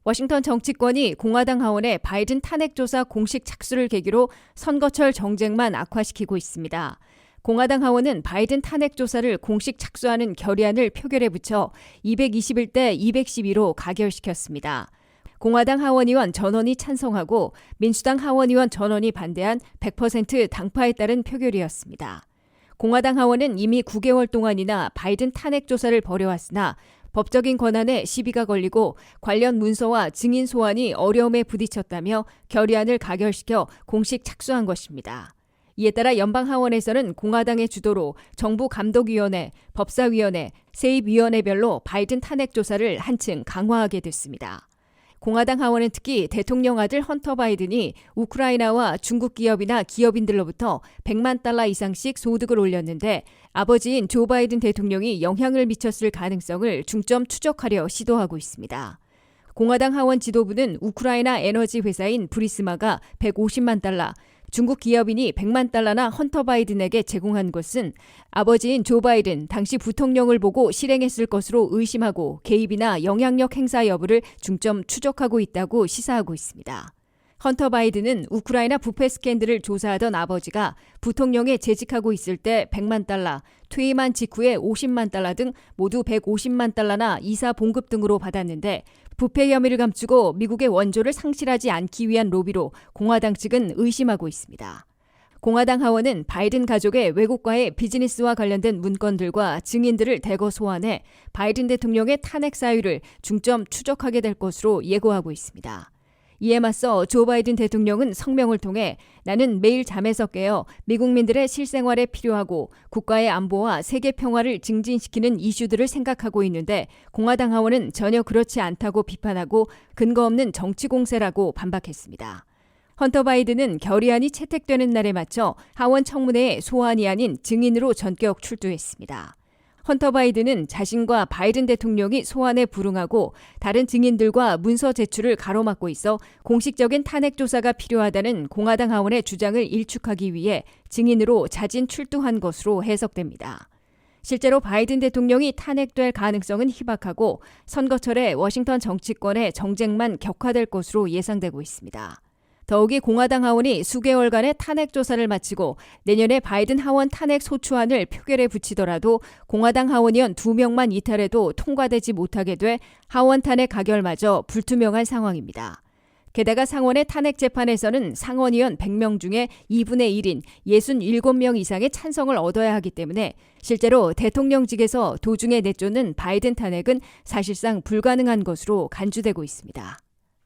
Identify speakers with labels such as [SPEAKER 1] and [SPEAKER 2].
[SPEAKER 1] 워싱턴 정치권이 공화당 하원의 바이든 탄핵 조사 공식 착수를 계기로 선거철 정쟁만 악화시키고 있습니다. 공화당 하원은 바이든 탄핵 조사를 공식 착수하는 결의안을 표결에 붙여 221대 212로 가결시켰습니다. 공화당 하원의원 전원이 찬성하고 민주당 하원의원 전원이 반대한 100% 당파에 따른 표결이었습니다. 공화당 하원은 이미 9개월 동안이나 바이든 탄핵 조사를 벌여왔으나 법적인 권한에 시비가 걸리고 관련 문서와 증인 소환이 어려움에 부딪혔다며 결의안을 가결시켜 공식 착수한 것입니다. 이에 따라 연방하원에서는 공화당의 주도로 정부감독위원회, 법사위원회, 세입위원회별로 바이든 탄핵 조사를 한층 강화하게 됐습니다. 공화당 하원은 특히 대통령 아들 헌터 바이든이 우크라이나와 중국 기업이나 기업인들로부터 100만 달러 이상씩 소득을 올렸는데 아버지인 조 바이든 대통령이 영향을 미쳤을 가능성을 중점 추적하려 시도하고 있습니다. 공화당 하원 지도부는 우크라이나 에너지 회사인 브리스마가 150만 달러, 중국 기업인이 100만 달러나 헌터 바이든에게 제공한 것은 아버지인 조 바이든 당시 부통령을 보고 실행했을 것으로 의심하고 개입이나 영향력 행사 여부를 중점 추적하고 있다고 시사하고 있습니다. 헌터 바이든은 우크라이나 부패 스캔들을 조사하던 아버지가 부통령에 재직하고 있을 때 100만 달러, 퇴임한 직후에 50만 달러 등 모두 150만 달러나 이사 봉급 등으로 받았는데 부패 혐의를 감추고 미국의 원조를 상실하지 않기 위한 로비로 공화당 측은 의심하고 있습니다. 공화당 하원은 바이든 가족의 외국과의 비즈니스와 관련된 문건들과 증인들을 대거 소환해 바이든 대통령의 탄핵 사유를 중점 추적하게 될 것으로 예고하고 있습니다. 이에 맞서 조 바이든 대통령은 성명을 통해 나는 매일 잠에서 깨어 미국민들의 실생활에 필요하고 국가의 안보와 세계 평화를 증진시키는 이슈들을 생각하고 있는데 공화당 하원은 전혀 그렇지 않다고 비판하고 근거 없는 정치 공세라고 반박했습니다. 헌터 바이든은 결의안이 채택되는 날에 맞춰 하원 청문회에 소환이 아닌 증인으로 전격 출두했습니다. 헌터 바이든은 자신과 바이든 대통령이 소환에 불응하고 다른 증인들과 문서 제출을 가로막고 있어 공식적인 탄핵 조사가 필요하다는 공화당 하원의 주장을 일축하기 위해 증인으로 자진 출두한 것으로 해석됩니다. 실제로 바이든 대통령이 탄핵될 가능성은 희박하고 선거철에 워싱턴 정치권의 정쟁만 격화될 것으로 예상되고 있습니다. 더욱이 공화당 하원이 수개월간의 탄핵 조사를 마치고 내년에 바이든 하원 탄핵 소추안을 표결에 붙이더라도 공화당 하원의원 2명만 이탈해도 통과되지 못하게 돼 하원 탄핵 가결마저 불투명한 상황입니다. 게다가 상원의 탄핵 재판에서는 상원의원 100명 중에 2분의 1인 67명 이상의 찬성을 얻어야 하기 때문에 실제로 대통령직에서 도중에 내쫓는 바이든 탄핵은 사실상 불가능한 것으로 간주되고 있습니다.